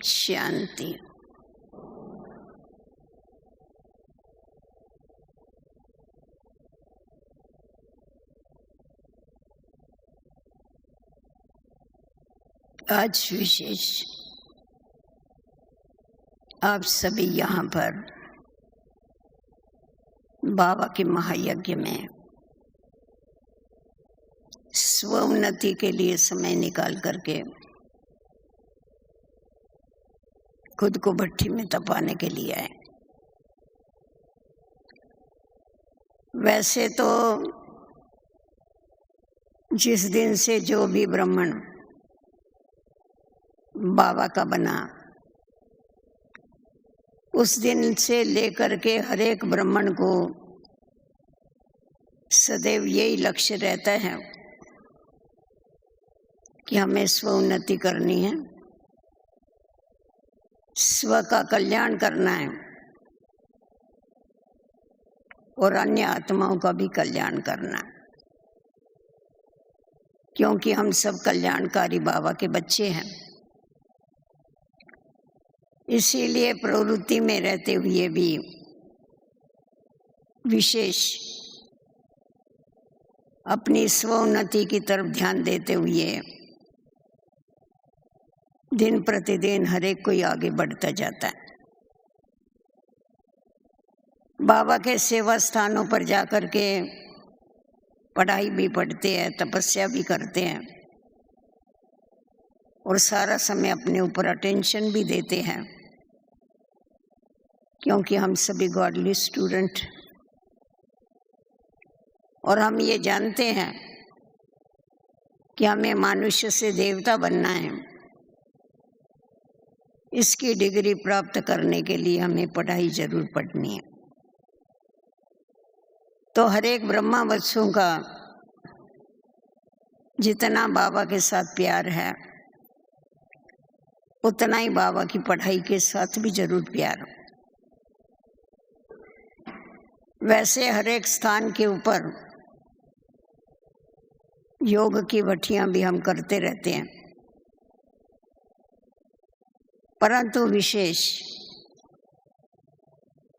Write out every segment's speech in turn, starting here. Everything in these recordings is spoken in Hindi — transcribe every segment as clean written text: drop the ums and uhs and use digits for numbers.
शांति। आज विशेष आप सभी यहाँ पर बाबा के महायज्ञ में स्वोन्नति के लिए समय निकाल करके खुद को भट्ठी में तपाने के लिए आए। वैसे तो जिस दिन से जो भी ब्राह्मण बाबा का बना, उस दिन से लेकर के हर एक ब्राह्मण को सदैव यही लक्ष्य रहता है कि हमें स्वोन्नति करनी है, स्व का कल्याण करना है और अन्य आत्माओं का भी कल्याण करना है, क्योंकि हम सब कल्याणकारी बाबा के बच्चे हैं। इसीलिए प्रवृत्ति में रहते हुए भी विशेष अपनी स्वोन्नति की तरफ ध्यान देते हुए दिन प्रतिदिन हर एक कोई आगे बढ़ता जाता है। बाबा के सेवा स्थानों पर जाकर के पढ़ाई भी पढ़ते हैं, तपस्या भी करते हैं और सारा समय अपने ऊपर अटेंशन भी देते हैं, क्योंकि हम सभी गॉडली स्टूडेंट और हम ये जानते हैं कि हमें मनुष्य से देवता बनना है। इसकी डिग्री प्राप्त करने के लिए हमें पढ़ाई जरूर पढ़नी है। तो हर एक ब्रह्मा वत्सों का जितना बाबा के साथ प्यार है, उतना ही बाबा की पढ़ाई के साथ भी जरूर प्यार। वैसे हर एक स्थान के ऊपर योग की भट्टियां भी हम करते रहते हैं, परंतु विशेष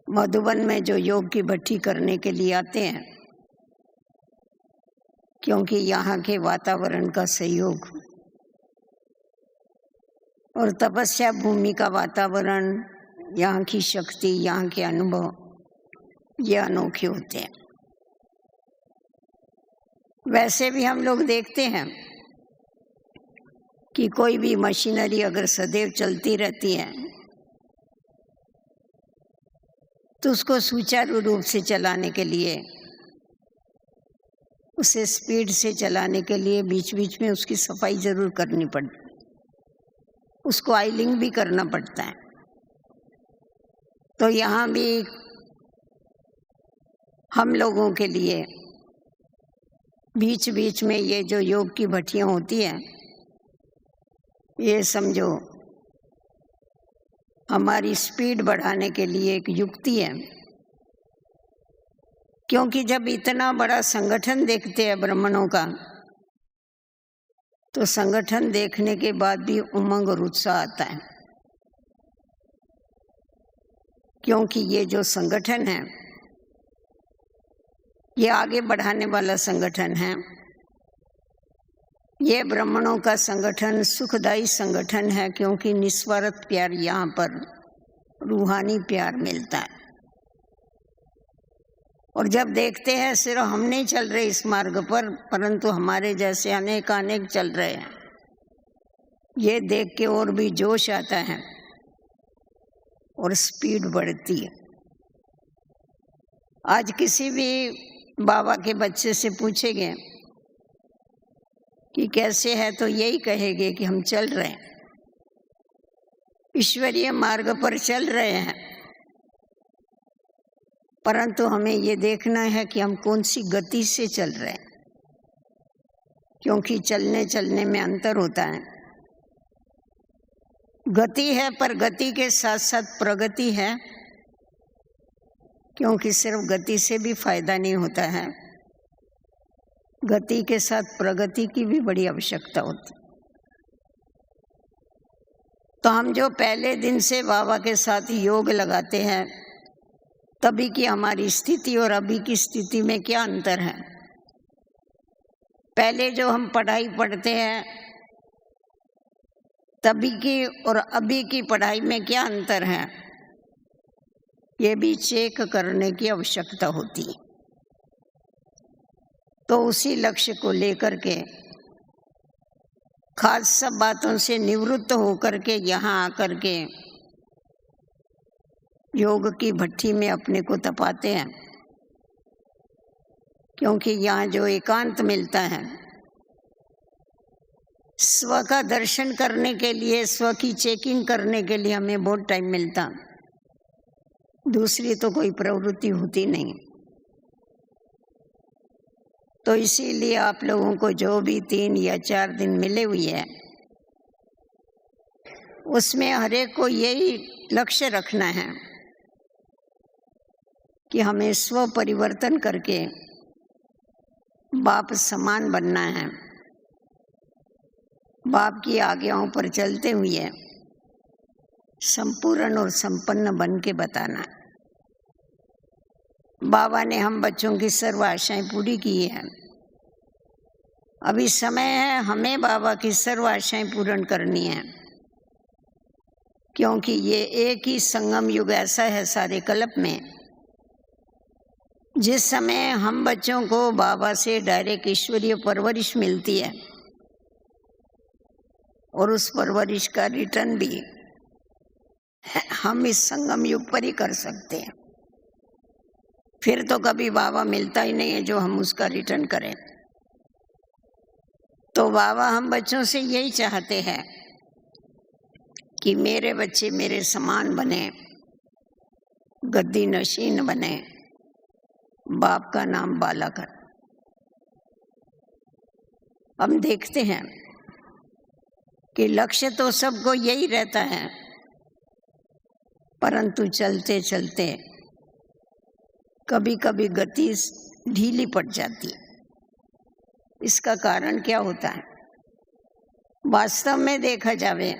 मधुबन में जो योग की भट्टी करने के लिए आते हैं, क्योंकि यहाँ के वातावरण का सहयोग और तपस्या भूमि का वातावरण, यहाँ की शक्ति, यहाँ के अनुभव ये अनोखे होते हैं। वैसे भी हम लोग देखते हैं कि कोई भी मशीनरी अगर सदैव चलती रहती है तो उसको सुचारू रूप से चलाने के लिए, उसे स्पीड से चलाने के लिए बीच बीच में उसकी सफाई जरूर करनी पड़ती, उसको ऑयलिंग भी करना पड़ता है। तो यहाँ भी हम लोगों के लिए बीच बीच में ये जो योग की भट्टियां होती हैं, ये समझो हमारी स्पीड बढ़ाने के लिए एक युक्ति है। क्योंकि जब इतना बड़ा संगठन देखते हैं ब्राह्मणों का, तो संगठन देखने के बाद भी उमंग और उत्साह आता है, क्योंकि ये जो संगठन है ये आगे बढ़ाने वाला संगठन है। ये ब्राह्मणों का संगठन सुखदायी संगठन है, क्योंकि निस्वार्थ प्यार यहाँ पर रूहानी प्यार मिलता है। और जब देखते हैं सिर्फ हम नहीं चल रहे इस मार्ग पर, परंतु हमारे जैसे अनेक अनेक चल रहे हैं, ये देख के और भी जोश आता है और स्पीड बढ़ती है। आज किसी भी बाबा के बच्चे से पूछेंगे कि कैसे है, तो यही कहेंगे कि हम चल रहे हैं, ईश्वरीय मार्ग पर चल रहे हैं, परंतु हमें ये देखना है कि हम कौन सी गति से चल रहे हैं, क्योंकि चलने चलने में अंतर होता है। गति है, पर गति के साथ साथ प्रगति है, क्योंकि सिर्फ गति से भी फायदा नहीं होता है, गति के साथ प्रगति की भी बड़ी आवश्यकता होती। तो हम जो पहले दिन से बाबा के साथ योग लगाते हैं, तभी की हमारी स्थिति और अभी की स्थिति में क्या अंतर है। पहले जो हम पढ़ाई पढ़ते हैं, तभी की और अभी की पढ़ाई में क्या अंतर है, ये भी चेक करने की आवश्यकता होती है। तो उसी लक्ष्य को लेकर के खास सब बातों से निवृत्त होकर के यहाँ आकर के योग की भट्ठी में अपने को तपाते हैं, क्योंकि यहाँ जो एकांत मिलता है, स्व का दर्शन करने के लिए, स्व की चेकिंग करने के लिए हमें बहुत टाइम मिलता, दूसरी तो कोई प्रवृत्ति होती नहीं। तो इसीलिए आप लोगों को जो भी 3 या 4 दिन मिले हुए हैं, उसमें हर एक को यही लक्ष्य रखना है कि हमें स्व परिवर्तन करके बाप समान बनना है, बाप की आज्ञाओं पर चलते हुए संपूर्ण और संपन्न बन के बताना। बाबा ने हम बच्चों की सर्व आशाएं पूरी की है। अभी समय है हमें बाबा की सर्व आशाएं पूर्ण करनी है, क्योंकि ये एक ही संगम युग ऐसा है सारे कल्प में, जिस समय हम बच्चों को बाबा से डायरेक्ट ईश्वरीय परवरिश मिलती है और उस परवरिश का रिटर्न भी हम इस संगम युग पर ही कर सकते हैं। फिर तो कभी बाबा मिलता ही नहीं है जो हम उसका रिटर्न करें। तो बाबा हम बच्चों से यही चाहते हैं कि मेरे बच्चे मेरे समान बने, गद्दी नशीन बने, बाप का नाम बाला कर। हम देखते हैं कि लक्ष्य तो सबको यही रहता है, परंतु चलते चलते कभी कभी गति ढीली पड़ जाती है। इसका कारण क्या होता है? वास्तव में देखा जाए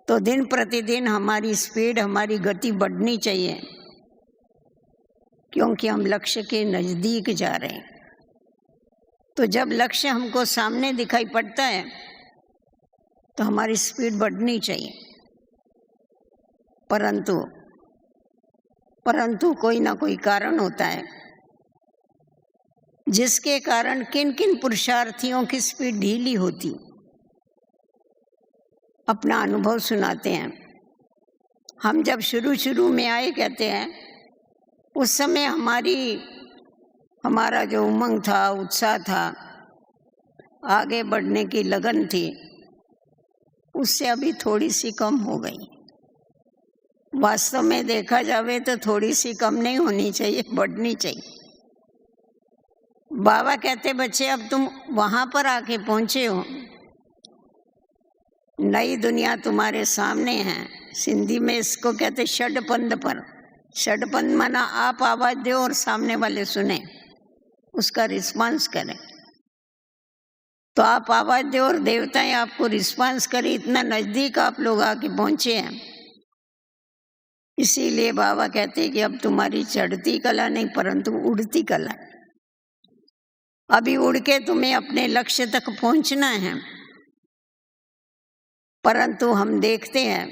तो दिन प्रतिदिन हमारी स्पीड, हमारी गति बढ़नी चाहिए, क्योंकि हम लक्ष्य के नजदीक जा रहे हैं। तो जब लक्ष्य हमको सामने दिखाई पड़ता है तो हमारी स्पीड बढ़नी चाहिए, परंतु कोई ना कोई कारण होता है जिसके कारण किन किन पुरुषार्थियों की स्पीड ढीली होती। अपना अनुभव सुनाते हैं। हम जब शुरू में आए, कहते हैं, उस समय हमारा जो उमंग था, उत्साह था, आगे बढ़ने की लगन थी, उससे अभी थोड़ी सी कम हो गई। वास्तव में देखा जावे तो थोड़ी सी कम नहीं होनी चाहिए, बढ़नी चाहिए। बाबा कहते, बच्चे अब तुम वहां पर आके पहुंचे हो, नई दुनिया तुम्हारे सामने है। सिंधी में इसको कहते षडपंद पर। षडपंद माना आप आवाज दो और सामने वाले सुने, उसका रिस्पांस करें। तो आप आवाज दो और देवताएं आपको रिस्पांस करें, इतना नजदीक आप लोग आके पहुंचे हैं। इसीलिए बाबा कहते हैं कि अब तुम्हारी चढ़ती कला नहीं, परंतु उड़ती कला। अभी उड़ के तुम्हें अपने लक्ष्य तक पहुंचना है, परंतु हम देखते हैं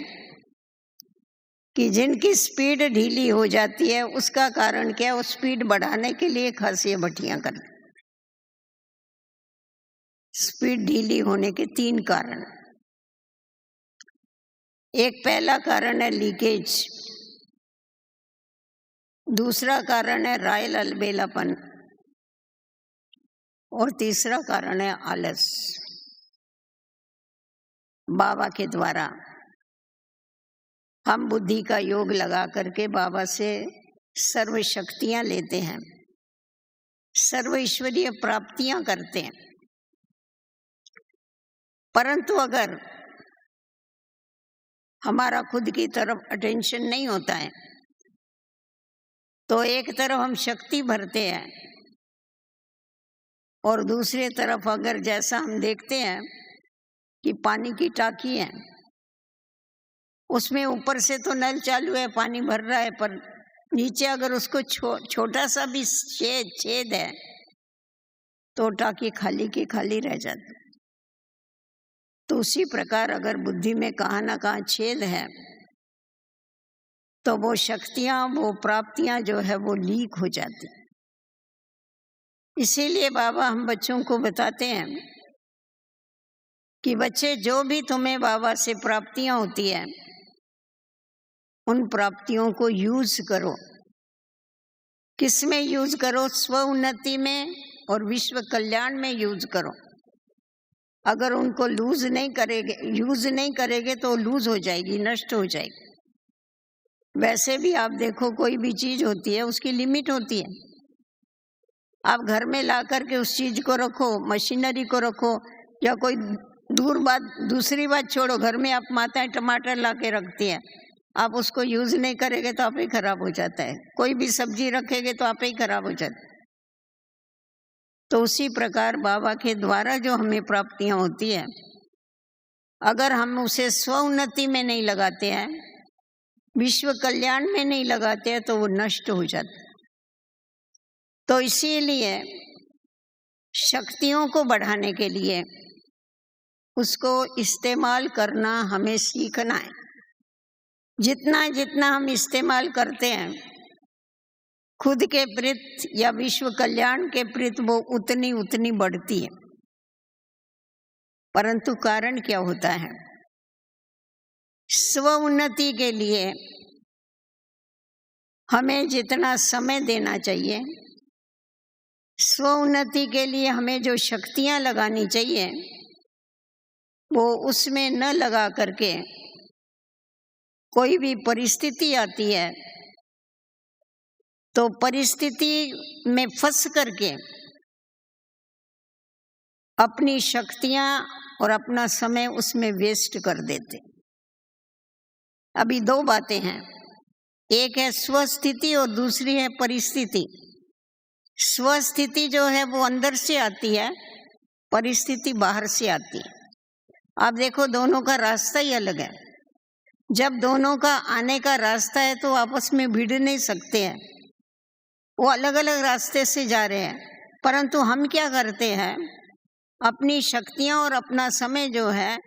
कि जिनकी स्पीड ढीली हो जाती है, उसका कारण क्या? वो स्पीड बढ़ाने के लिए खासी भट्टियां करते। स्पीड ढीली होने के 3 कारण। एक पहला कारण है लीकेज, दूसरा कारण है रायल अलबेलापन, और तीसरा कारण है आलस। बाबा के द्वारा हम बुद्धि का योग लगा करके बाबा से सर्व शक्तियां लेते हैं, सर्व ईश्वरीय प्राप्तियां करते हैं। परंतु अगर हमारा खुद की तरफ अटेंशन नहीं होता है, तो एक तरफ हम शक्ति भरते हैं और दूसरी तरफ अगर जैसा हम देखते हैं कि पानी की टाकी है, उसमें ऊपर से तो नल चालू है, पानी भर रहा है, पर नीचे अगर उसको छोटा सा भी छेद है तो टाकी खाली की खाली रह जाती। तो उसी प्रकार अगर बुद्धि में कहाँ ना कहाँ छेद है तो वो शक्तियां, वो प्राप्तियां जो है वो लीक हो जाती। इसीलिए बाबा हम बच्चों को बताते हैं कि बच्चे, जो भी तुम्हें बाबा से प्राप्तियां होती है उन प्राप्तियों को यूज करो। किस में यूज करो? स्व उन्नति में और विश्व कल्याण में यूज करो। अगर उनको यूज नहीं करेंगे तो लूज हो जाएगी, नष्ट हो जाएगी। वैसे भी आप देखो, कोई भी चीज होती है उसकी लिमिट होती है। आप घर में ला करके उस चीज को रखो, मशीनरी को रखो, या कोई दूसरी बात छोड़ो, घर में आप माताएं टमाटर ला के रखती है, आप उसको यूज नहीं करेंगे तो आप ही खराब हो जाता है। कोई भी सब्जी रखेंगे तो आप ही खराब हो जाता है। तो उसी प्रकार बाबा के द्वारा जो हमें प्राप्तियां होती है, अगर हम उसे स्व उन्नति में नहीं लगाते हैं, विश्व कल्याण में नहीं लगाते हैं, तो वो नष्ट हो जाता है। तो इसीलिए शक्तियों को बढ़ाने के लिए उसको इस्तेमाल करना हमें सीखना है। जितना जितना हम इस्तेमाल करते हैं खुद के प्रति या विश्व कल्याण के प्रति, वो उतनी उतनी बढ़ती है। परंतु कारण क्या होता है? स्व उन्नति के लिए हमें जितना समय देना चाहिए, स्व उन्नति के लिए हमें जो शक्तियां लगानी चाहिए, वो उसमें न लगा करके कोई भी परिस्थिति आती है तो परिस्थिति में फंस करके अपनी शक्तियां और अपना समय उसमें वेस्ट कर देते। अभी दो बातें हैं, एक है स्वस्थिति और दूसरी है परिस्थिति। स्वस्थिति जो है वो अंदर से आती है, परिस्थिति बाहर से आती है। आप देखो, दोनों का रास्ता ही अलग है। जब दोनों का आने का रास्ता है तो आपस में भिड़ नहीं सकते हैं, वो अलग अलग रास्ते से जा रहे हैं। परंतु हम क्या करते हैं, अपनी शक्तियां और अपना समय जो है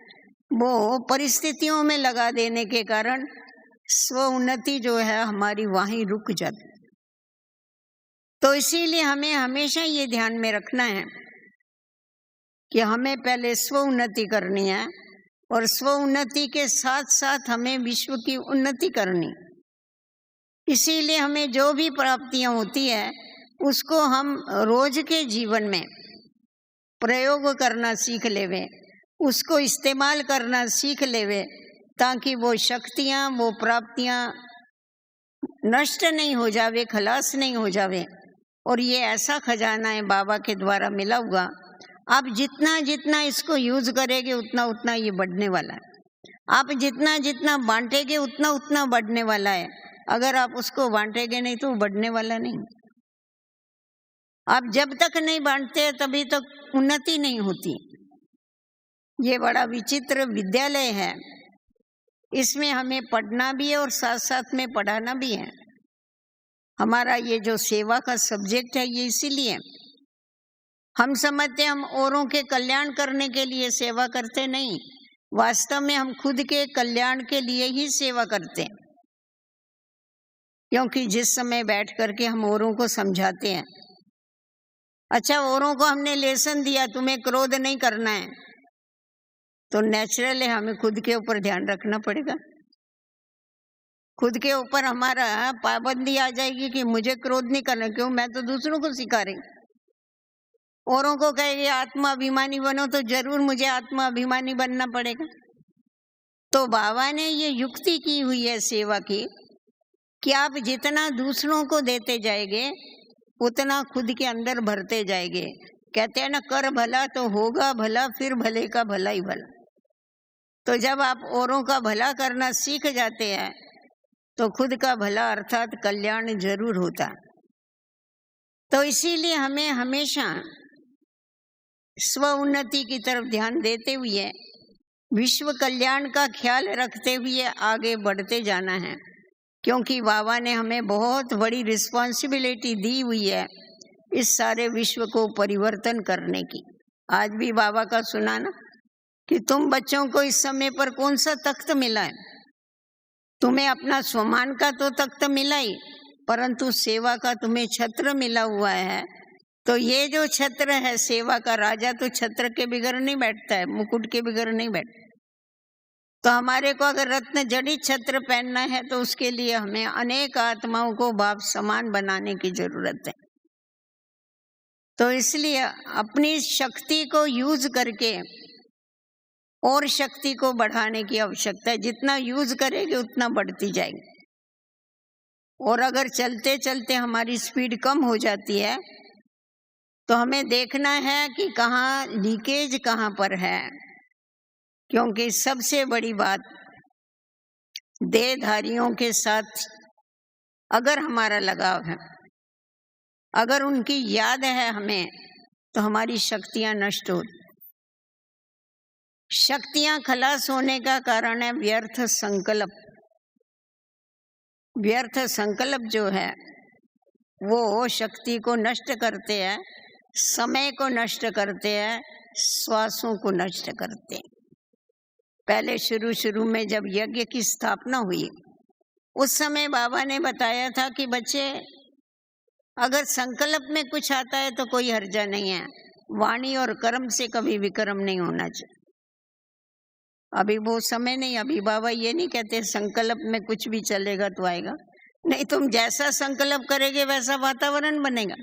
वो परिस्थितियों में लगा देने के कारण स्व उन्नति जो है हमारी वहीं रुक जाती। तो इसीलिए हमें हमेशा ये ध्यान में रखना है कि हमें पहले स्व उन्नति करनी है और स्व उन्नति के साथ साथ हमें विश्व की उन्नति करनी। इसीलिए हमें जो भी प्राप्तियां होती है उसको हम रोज के जीवन में प्रयोग करना सीख लेवे, उसको इस्तेमाल करना सीख लेवे, ताकि वो शक्तियां, वो प्राप्तियां नष्ट नहीं हो जावे, खलास नहीं हो जावे। और ये ऐसा खजाना है बाबा के द्वारा मिला हुआ, आप जितना जितना इसको यूज करेंगे उतना उतना ये बढ़ने वाला है। आप जितना जितना बांटेंगे उतना उतना बढ़ने वाला है। अगर आप उसको बांटेंगे नहीं तो बढ़ने वाला नहीं। आप जब तक नहीं बांटते तभी तक उन्नति नहीं होती। ये बड़ा विचित्र विद्यालय है, इसमें हमें पढ़ना भी है और साथ साथ में पढ़ाना भी है। हमारा ये जो सेवा का सब्जेक्ट है ये इसीलिए हम समझते हम औरों के कल्याण करने के लिए सेवा करते नहीं, वास्तव में हम खुद के कल्याण के लिए ही सेवा करते हैं। क्योंकि जिस समय बैठ करके हम औरों को समझाते हैं, अच्छा औरों को हमने लेसन दिया तुम्हें क्रोध नहीं करना है, तो नेचुरल है हमें खुद के ऊपर ध्यान रखना पड़ेगा। खुद के ऊपर हमारा पाबंदी आ जाएगी कि मुझे क्रोध नहीं करना, क्यों? मैं तो दूसरों को सिखा रही। औरों को कहेंगे आत्मा अभिमानी बनो, तो जरूर मुझे आत्मा अभिमानी बनना पड़ेगा। तो बाबा ने ये युक्ति की हुई है सेवा की कि आप जितना दूसरों को देते जाएंगे उतना खुद के अंदर भरते जाएंगे। कहते हैं ना, कर भला तो होगा भला, फिर भले का भला ही भला। तो जब आप औरों का भला करना सीख जाते हैं तो खुद का भला अर्थात कल्याण जरूर होता। तो इसीलिए हमें हमेशा स्व उन्नति की तरफ ध्यान देते हुए विश्व कल्याण का ख्याल रखते हुए आगे बढ़ते जाना है, क्योंकि बाबा ने हमें बहुत बड़ी रिस्पॉन्सिबिलिटी दी हुई है इस सारे विश्व को परिवर्तन करने की। आज भी बाबा का सुना ना कि तुम बच्चों को इस समय पर कौन सा तख्त मिला है? तुम्हें अपना स्वमान का तो तख्त मिला ही, परंतु सेवा का तुम्हें छत्र मिला हुआ है। तो ये जो छत्र है सेवा का, राजा तो छत्र के बिगर नहीं बैठता है, मुकुट के बिगर नहीं बैठता। तो हमारे को अगर रत्न जड़ित छत्र पहनना है तो उसके लिए हमें अनेक आत्माओं को बाप समान बनाने की जरूरत है। तो इसलिए अपनी शक्ति को यूज करके और शक्ति को बढ़ाने की आवश्यकता है। जितना यूज करेंगे उतना बढ़ती जाएगी। और अगर चलते चलते हमारी स्पीड कम हो जाती है तो हमें देखना है कि कहाँ लीकेज कहाँ पर है, क्योंकि सबसे बड़ी बात देहधारियों के साथ अगर हमारा लगाव है, अगर उनकी याद है हमें, तो हमारी शक्तियां नष्ट हो। शक्तियां खलास होने का कारण है व्यर्थ संकल्प। व्यर्थ संकल्प जो है वो शक्ति को नष्ट करते हैं, समय को नष्ट करते हैं, श्वासों को नष्ट करते हैं। पहले शुरू में जब यज्ञ की स्थापना हुई उस समय बाबा ने बताया था कि बच्चे अगर संकल्प में कुछ आता है तो कोई हर्जा नहीं है, वाणी और कर्म से कभी विक्रम नहीं होना चाहिए। अभी वो समय नहीं, अभी बाबा ये नहीं कहते संकल्प में कुछ भी चलेगा तो आएगा, नहीं, तुम जैसा संकल्प करेगे वैसा वातावरण बनेगा,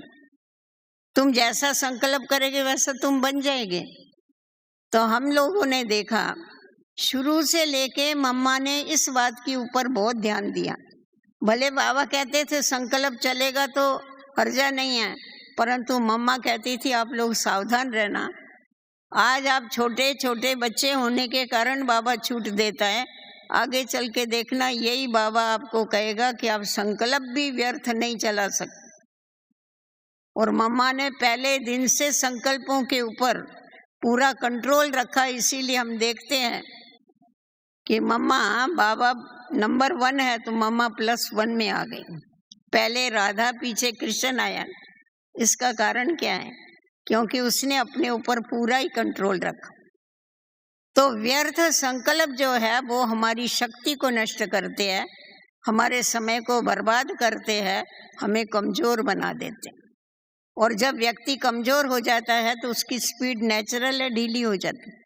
तुम जैसा संकल्प करेगे वैसा तुम बन जाएंगे। तो हम लोगों ने देखा शुरू से लेके मम्मा ने इस बात के ऊपर बहुत ध्यान दिया। भले बाबा कहते थे संकल्प चलेगा तो हर्जा नहीं है, परंतु मम्मा कहती थी आप लोग सावधान रहना। आज आप छोटे छोटे बच्चे होने के कारण बाबा छूट देता है, आगे चल के देखना यही बाबा आपको कहेगा कि आप संकल्प भी व्यर्थ नहीं चला सकते। और मम्मा ने पहले दिन से संकल्पों के ऊपर पूरा कंट्रोल रखा, इसीलिए हम देखते हैं कि मम्मा बाबा नंबर 1 है तो मम्मा +1 में आ गई। पहले राधा पीछे कृष्ण आया। इसका कारण क्या है? क्योंकि उसने अपने ऊपर पूरा ही कंट्रोल रखा। तो व्यर्थ संकल्प जो है वो हमारी शक्ति को नष्ट करते हैं, हमारे समय को बर्बाद करते हैं, हमें कमजोर बना देते हैं। और जब व्यक्ति कमजोर हो जाता है तो उसकी स्पीड नेचुरल है, ढीली हो जाती है।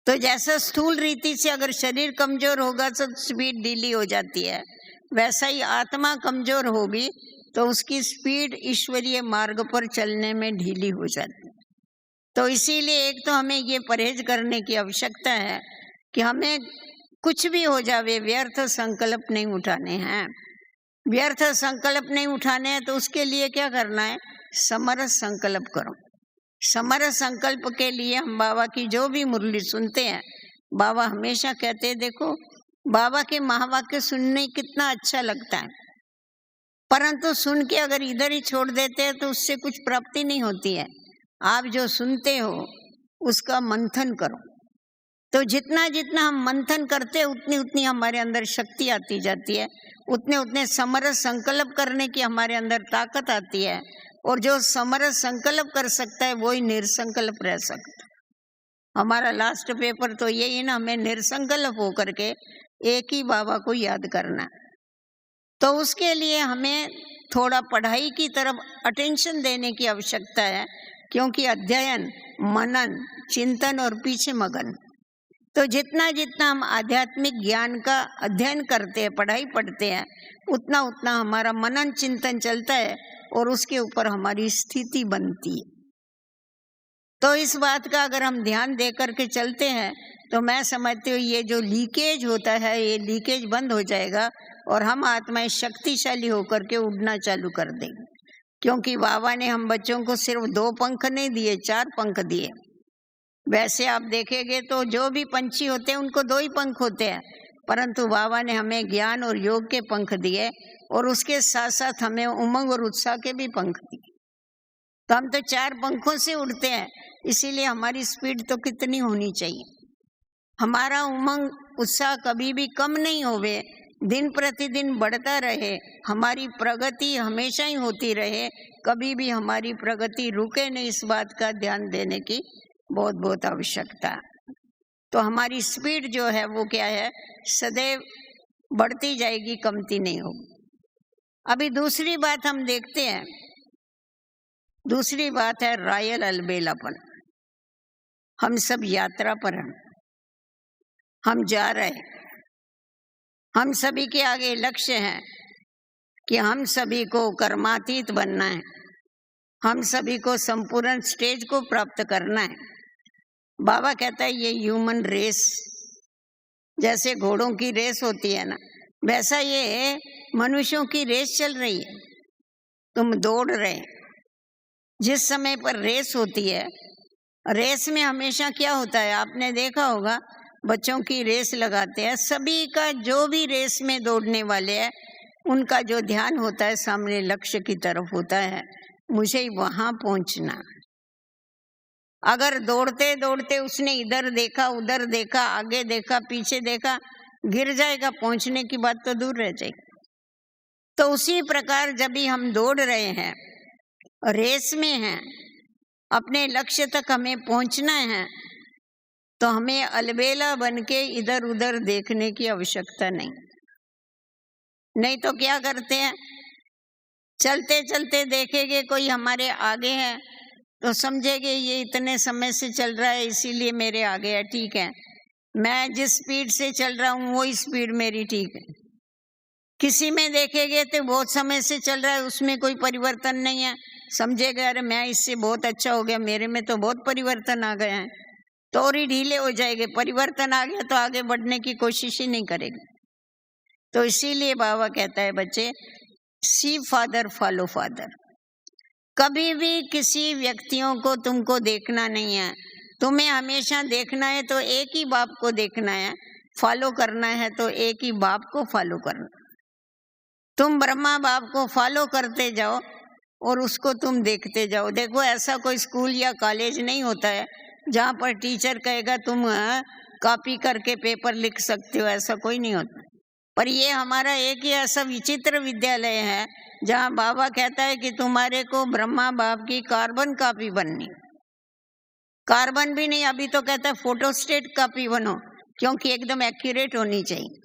तो जैसा स्थूल रीति से अगर शरीर कमजोर होगा तो स्पीड ढीली हो जाती है, वैसा ही आत्मा कमजोर होगी तो उसकी स्पीड ईश्वरीय मार्ग पर चलने में ढीली हो जाती है। तो इसीलिए एक तो हमें ये परहेज करने की आवश्यकता है कि हमें कुछ भी हो जावे व्यर्थ संकल्प नहीं उठाने हैं। व्यर्थ संकल्प नहीं उठाने हैं तो उसके लिए क्या करना है? समरस संकल्प करो। समरस संकल्प के लिए हम बाबा की जो भी मुरली सुनते हैं, बाबा हमेशा कहते हैं, देखो बाबा के महावाक्य सुनने कितना अच्छा लगता है, परंतु सुन के अगर इधर ही छोड़ देते हैं तो उससे कुछ प्राप्ति नहीं होती है। आप जो सुनते हो उसका मंथन करो। तो जितना जितना हम मंथन करते हैं उतनी उतनी हमारे अंदर शक्ति आती जाती है, उतने उतने समरस संकल्प करने की हमारे अंदर ताकत आती है। और जो समरस संकल्प कर सकता है वही निरसंकल्प रह सकता है। हमारा लास्ट पेपर तो यही ना, हमें निरसंकल्प होकर के एक ही बाबा को याद करना। तो उसके लिए हमें थोड़ा पढ़ाई की तरफ अटेंशन देने की आवश्यकता है, क्योंकि अध्ययन, मनन, चिंतन और पीछे मगन। तो जितना जितना हम आध्यात्मिक ज्ञान का अध्ययन करते हैं, पढ़ाई पढ़ते हैं, उतना उतना हमारा मनन चिंतन चलता है और उसके ऊपर हमारी स्थिति बनती है। तो इस बात का अगर हम ध्यान दे करके चलते हैं तो मैं समझती हूँ ये जो लीकेज होता है ये लीकेज बंद हो जाएगा और हम आत्माएं शक्तिशाली होकर के उड़ना चालू कर देंगे। क्योंकि बाबा ने हम बच्चों को सिर्फ 2 पंख नहीं दिए, 4 पंख दिए। वैसे आप देखेंगे तो जो भी पंछी होते हैं उनको 2 ही पंख होते हैं, परंतु बाबा ने हमें ज्ञान और योग के पंख दिए और उसके साथ साथ हमें उमंग और उत्साह के भी पंख दिए। तो हम तो 4 पंखों से उड़ते हैं, इसीलिए हमारी स्पीड तो कितनी होनी चाहिए। हमारा उमंग उत्साह कभी भी कम नहीं होवे, दिन प्रतिदिन बढ़ता रहे, हमारी प्रगति हमेशा ही होती रहे, कभी भी हमारी प्रगति रुके नहीं, इस बात का ध्यान देने की बहुत बहुत आवश्यकता। तो हमारी स्पीड जो है वो क्या है, सदैव बढ़ती जाएगी, कमती नहीं होगी। अभी दूसरी बात हम देखते हैं, दूसरी बात है रॉयल अलबेलापन। हम सब यात्रा पर हैं, हम जा रहे हैं, हम सभी के आगे लक्ष्य है कि हम सभी को कर्मातीत बनना है, हम सभी को संपूर्ण स्टेज को प्राप्त करना है। बाबा कहता है ये ह्यूमन रेस, जैसे घोड़ों की रेस होती है ना, वैसा ये मनुष्यों की रेस चल रही है। तुम दौड़ रहे, जिस समय पर रेस होती है, रेस में हमेशा क्या होता है, आपने देखा होगा, बच्चों की रेस लगाते हैं, सभी का जो भी रेस में दौड़ने वाले हैं उनका जो ध्यान होता है सामने लक्ष्य की तरफ होता है, मुझे वहां पहुंचना। अगर दौड़ते दौड़ते उसने इधर देखा, उधर देखा, आगे देखा, पीछे देखा, गिर जाएगा, पहुंचने की बात तो दूर रह जाएगी। तो उसी प्रकार जब भी हम दौड़ रहे हैं, रेस में हैं, अपने लक्ष्य तक हमें पहुंचना है, तो हमें अलबेला बन के इधर उधर देखने की आवश्यकता नहीं तो क्या करते हैं, चलते चलते देखेंगे कोई हमारे आगे है तो समझेंगे ये इतने समय से चल रहा है इसीलिए मेरे आगे है, ठीक है, मैं जिस स्पीड से चल रहा हूँ वही स्पीड मेरी ठीक है। किसी में देखेंगे तो बहुत समय से चल रहा है, उसमें कोई परिवर्तन नहीं है, समझेगा अरे मैं इससे बहुत अच्छा हो गया, मेरे में तो बहुत परिवर्तन आ गया है, तो और ही ढीले हो जाएंगे। परिवर्तन आ गया तो आगे बढ़ने की कोशिश ही नहीं करेंगे। तो इसीलिए बाबा कहता है बच्चे, सी फादर फॉलो फादर। कभी भी किसी व्यक्तियों को तुमको देखना नहीं है, तुम्हें हमेशा देखना है तो एक ही बाप को देखना है, फॉलो करना है तो एक ही बाप को फॉलो करना। तुम ब्रह्मा बाप को फॉलो करते जाओ और उसको तुम देखते जाओ। देखो ऐसा कोई स्कूल या कॉलेज नहीं होता है जहाँ पर टीचर कहेगा तुम कॉपी करके पेपर लिख सकते हो, ऐसा कोई नहीं होता। पर ये हमारा एक ही ऐसा विचित्र विद्यालय है जहाँ बाबा कहता है कि तुम्हारे को ब्रह्मा बाप की कार्बन कॉपी बननी। कार्बन भी नहीं, अभी तो कहता है फोटोस्टेट कॉपी बनो, क्योंकि एकदम एक्यूरेट होनी चाहिए।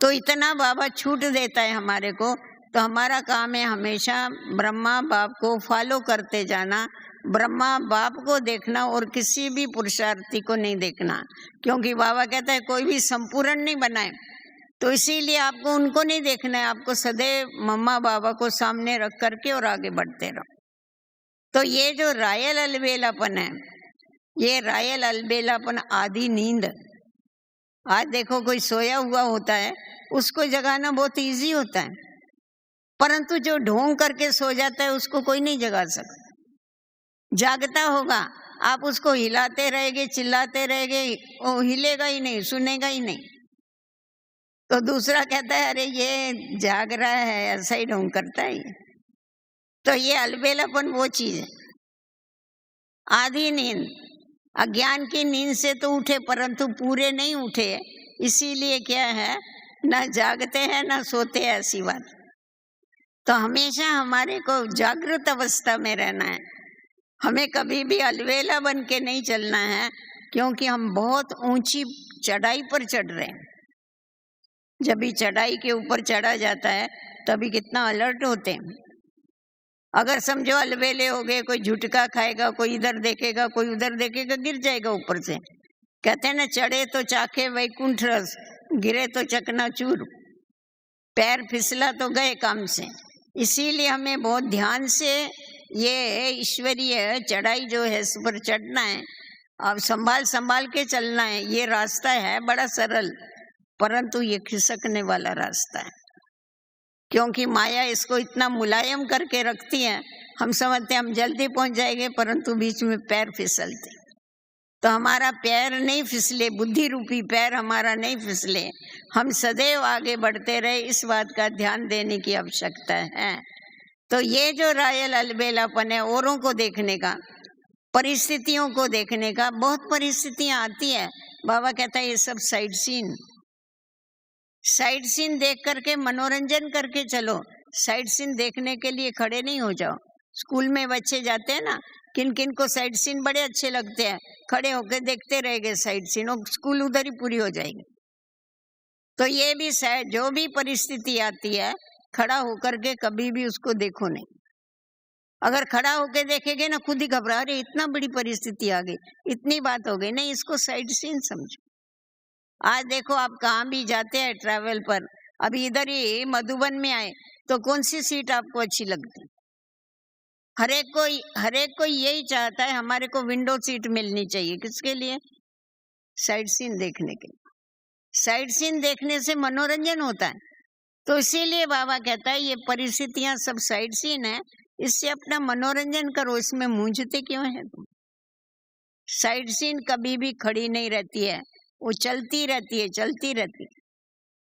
तो इतना बाबा छूट देता है हमारे को। तो हमारा काम है हमेशा ब्रह्मा बाप को फॉलो करते जाना, ब्रह्मा बाप को देखना और किसी भी पुरुषार्थी को नहीं देखना, क्योंकि बाबा कहता है कोई भी संपूर्ण नहीं बनाए। तो इसीलिए आपको उनको नहीं देखना है, आपको सदैव मम्मा बाबा को सामने रख करके और आगे बढ़ते रहो। तो ये जो रॉयल अलबेलापन है, ये रॉयल अलबेलापन आधी नींद। आज देखो कोई सोया हुआ होता है, उसको जगाना बहुत इजी होता है, परंतु जो ढोंग करके सो जाता है उसको कोई नहीं जगा सकता। जागता होगा, आप उसको हिलाते रहेंगे, चिल्लाते रहेंगे, वो हिलेगा ही नहीं, सुनेगा ही नहीं। तो दूसरा कहता है अरे ये जाग रहा है, ऐसा ही ढोंग करता है। तो ये अलबेलापन वो चीज है, आधी नींद। अज्ञान की नींद से तो उठे परंतु पूरे नहीं उठे, इसीलिए क्या है, ना जागते हैं ना सोते हैं, ऐसी बात। तो हमेशा हमारे को जागृत अवस्था में रहना है, हमें कभी भी अलबेला बन के नहीं चलना है, क्योंकि हम बहुत ऊंची चढ़ाई पर चढ़ रहे हैं। जब भी चढ़ाई के ऊपर चढ़ा जाता है तभी कितना अलर्ट होते हैं। अगर समझो अलबेले हो गए, कोई झुटका खाएगा, कोई इधर देखेगा, कोई उधर देखेगा, गिर जाएगा ऊपर से। कहते हैं ना, चढ़े तो चाखे वैकुंठ रस, गिरे तो चकनाचूर। पैर फिसला तो गए काम से। इसीलिए हमें बहुत ध्यान से ये ईश्वरीय चढ़ाई जो है इस पर चढ़ना है, अब संभाल संभाल के चलना है। ये रास्ता है बड़ा सरल, परंतु ये खिसकने वाला रास्ता है, क्योंकि माया इसको इतना मुलायम करके रखती है। हम समझते हैं हम जल्दी पहुंच जाएंगे, परंतु बीच में पैर फिसलते। तो हमारा पैर नहीं फिसले, बुद्धि रूपी पैर हमारा नहीं फिसले, हम सदैव आगे बढ़ते रहे, इस बात का ध्यान देने की आवश्यकता है। तो ये जो रॉयल अलबेलापन है, औरों को देखने का, परिस्थितियों को देखने का, बहुत परिस्थितियां आती है, बाबा कहता है ये सब साइड सीन देख करके मनोरंजन करके चलो। साइड सीन देखने के लिए खड़े नहीं हो जाओ। स्कूल में बच्चे जाते हैं ना, किन किन को साइड सीन बड़े अच्छे लगते हैं, खड़े होकर देखते रहेंगे साइड सीन, और स्कूल उधर ही पूरी हो जाएगी। तो ये भी जो भी परिस्थिति आती है, खड़ा होकर के कभी भी उसको देखो नहीं। अगर खड़ा होकर देखेंगे ना, खुद ही घबरा रहे, इतना बड़ी परिस्थिति आ गई, इतनी बात हो गई, नहीं, इसको साइड सीन समझो। आज देखो आप कहाँ भी जाते हैं ट्रैवल पर, अभी इधर ही मधुबन में आए तो कौन सी सीट आपको अच्छी लगती? हर एक कोई यही चाहता है हमारे को विंडो सीट मिलनी चाहिए। किसके लिए? साइड सीन देखने के लिए। साइड सीन देखने से मनोरंजन होता है। तो इसीलिए बाबा कहता है ये परिस्थितियां सब साइड सीन है, इससे अपना मनोरंजन करो, इसमें मूंझते क्यों है तुम? साइड सीन कभी भी खड़ी नहीं रहती है, वो चलती रहती है, चलती रहती है।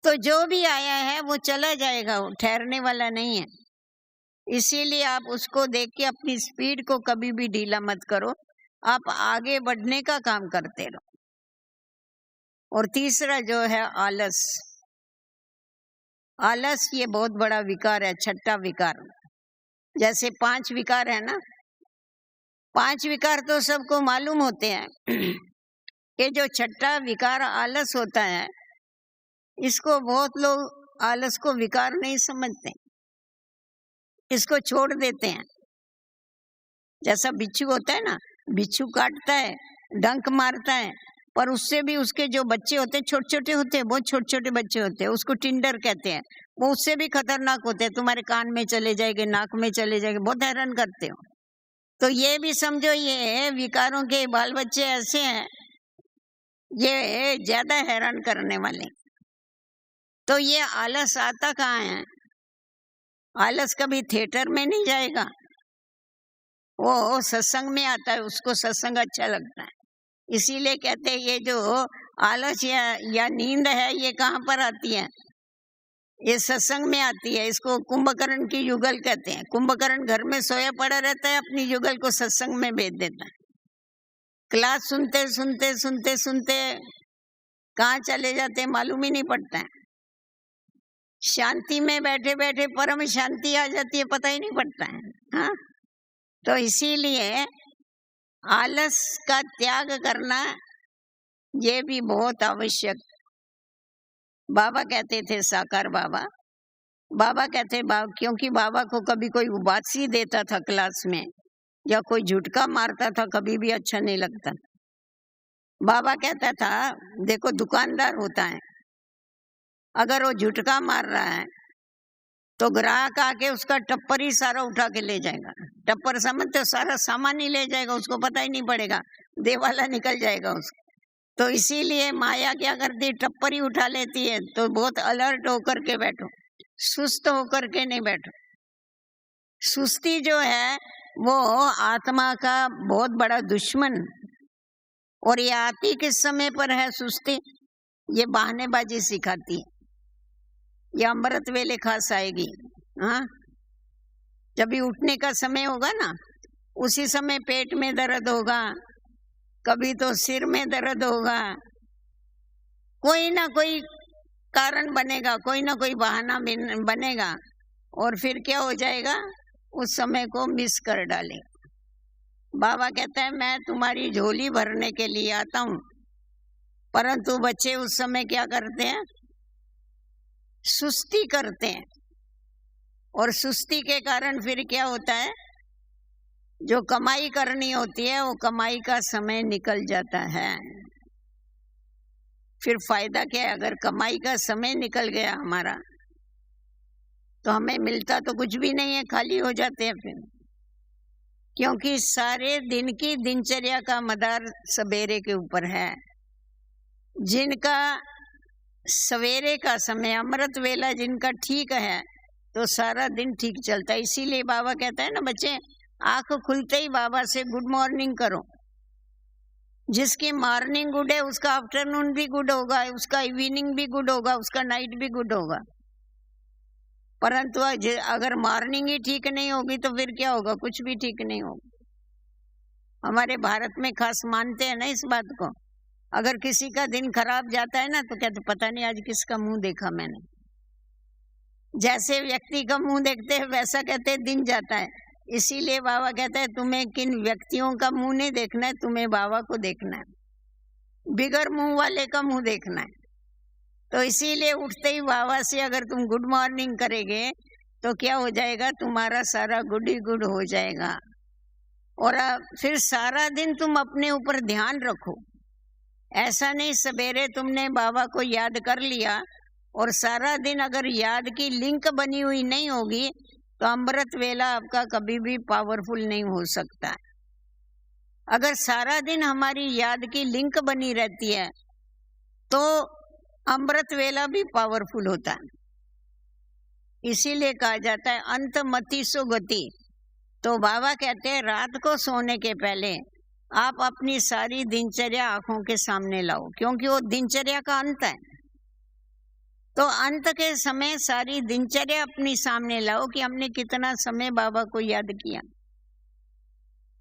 तो जो भी आया है वो चला जाएगा, वो ठहरने वाला नहीं है। इसीलिए आप उसको देख के अपनी स्पीड को कभी भी ढीला मत करो, आप आगे बढ़ने का काम करते रहो। और तीसरा जो है आलस। आलस ये बहुत बड़ा विकार है, छठा विकार। जैसे 5 विकार है ना, 5 विकार तो सबको मालूम होते हैं। ये जो छठा विकार आलस होता है, इसको बहुत लोग आलस को विकार नहीं समझते, इसको छोड़ देते हैं। जैसा बिच्छू होता है ना, बिच्छू काटता है, डंक मारता है, पर उससे भी उसके जो बच्चे होते हैं छोटे छोटे होते हैं, बहुत छोटे छोटे बच्चे होते हैं, उसको टिंडर कहते हैं। वो उससे भी खतरनाक होते हैं, तुम्हारे कान में चले जाएंगे, नाक में चले जाएंगे, बहुत हैरान करते हो। तो ये भी समझो, ये विकारों के बाल बच्चे ऐसे हैं, ये ज्यादा हैरान करने वाले। तो ये आलस आता कहाँ है? आलस कभी थिएटर में नहीं जाएगा, वो सत्संग में आता है, उसको सत्संग अच्छा लगता है। इसीलिए कहते हैं ये जो आलस या नींद है, ये कहाँ पर आती है? ये सत्संग में आती है। इसको कुंभकर्ण की युगल कहते हैं। कुंभकर्ण घर में सोया पड़ा रहता है, अपनी युगल को सत्संग में भेज देता है। क्लास सुनते सुनते सुनते सुनते कहाँ चले जाते मालूम ही नहीं पड़ता है। शांति में बैठे बैठे परम शांति आ जाती है, पता ही नहीं पड़ता है। हाँ, तो इसीलिए आलस का त्याग करना ये भी बहुत आवश्यक। बाबा कहते थे, साकार बाबा कहते क्योंकि बाबा को कभी कोई उबासी देता था क्लास में, या कोई झुटका मारता था, कभी भी अच्छा नहीं लगता। बाबा कहता था, देखो दुकानदार होता है, अगर वो झुटका मार रहा है तो ग्राहक आके उसका टप्पर ही सारा उठा के ले जाएगा। टप्पर समझते, सारा सामान ही ले जाएगा, उसको पता ही नहीं पड़ेगा, देवाला निकल जाएगा उसको। तो इसीलिए माया क्या करती है, टप्पर ही उठा लेती है। तो बहुत अलर्ट होकर के बैठो, सुस्त होकर के नहीं बैठो। सुस्ती जो है वो आत्मा का बहुत बड़ा दुश्मन। और ये आती किस समय पर है सुस्ती? ये बहानेबाजी सिखाती है। ये अमृत वेले खास आएगी। हाँ, जब भी उठने का समय होगा ना, उसी समय पेट में दर्द होगा, कभी तो सिर में दर्द होगा, कोई ना कोई कारण बनेगा, कोई ना कोई बहाना बनेगा, और फिर क्या हो जाएगा, उस समय को मिस कर डाले। बाबा कहता है, मैं तुम्हारी झोली भरने के लिए आता हूँ, परंतु बच्चे उस समय क्या करते हैं? सुस्ती करते हैं। और सुस्ती के कारण फिर क्या होता है, जो कमाई करनी होती है वो कमाई का समय निकल जाता है। फिर फायदा क्या है? अगर कमाई का समय निकल गया हमारा, तो हमें मिलता तो कुछ भी नहीं है, खाली हो जाते हैं फिर। क्योंकि सारे दिन की दिनचर्या का मदार सवेरे के ऊपर है। जिनका सवेरे का समय अमृत वेला जिनका ठीक है, तो सारा दिन ठीक चलता है। इसीलिए बाबा कहता है ना, बच्चे आंख खुलते ही बाबा से गुड मॉर्निंग करो। जिसकी मॉर्निंग गुड है उसका आफ्टरनून भी गुड होगा, उसका इवनिंग भी गुड होगा, उसका नाइट भी गुड होगा। परंतु अगर मॉर्निंग ही ठीक नहीं होगी तो फिर क्या होगा? कुछ भी ठीक नहीं होगा। हमारे भारत में खास मानते हैं ना इस बात को। अगर किसी का दिन खराब जाता है ना तो कहते पता नहीं आज किसका मुंह देखा मैंने। जैसे व्यक्ति का मुंह देखते हैं वैसा कहते हैं दिन जाता है। इसीलिए बाबा कहते हैं तुम्हें किन व्यक्तियों का मुंह नहीं देखना है, तुम्हें बाबा को देखना है, बिगर मुंह वाले का मुंह देखना है। तो इसीलिए उठते ही बाबा से अगर तुम गुड मॉर्निंग करेंगे तो क्या हो जाएगा, तुम्हारा सारा गुड ही गुड हो जाएगा। और फिर सारा दिन तुम अपने ऊपर ध्यान रखो। ऐसा नहीं सवेरे तुमने बाबा को याद कर लिया और सारा दिन अगर याद की लिंक बनी हुई नहीं होगी तो अमृत वेला आपका कभी भी पावरफुल नहीं हो सकता। अगर सारा दिन हमारी याद की लिंक बनी रहती है तो अमृत वेला भी पावरफुल होता है। इसीलिए कहा जाता है अंत मति सो गति। तो बाबा कहते हैं रात को सोने के पहले आप अपनी सारी दिनचर्या आंखों के सामने लाओ, क्योंकि वो दिनचर्या का अंत है। तो अंत के समय सारी दिनचर्या अपनी सामने लाओ कि हमने कितना समय बाबा को याद किया।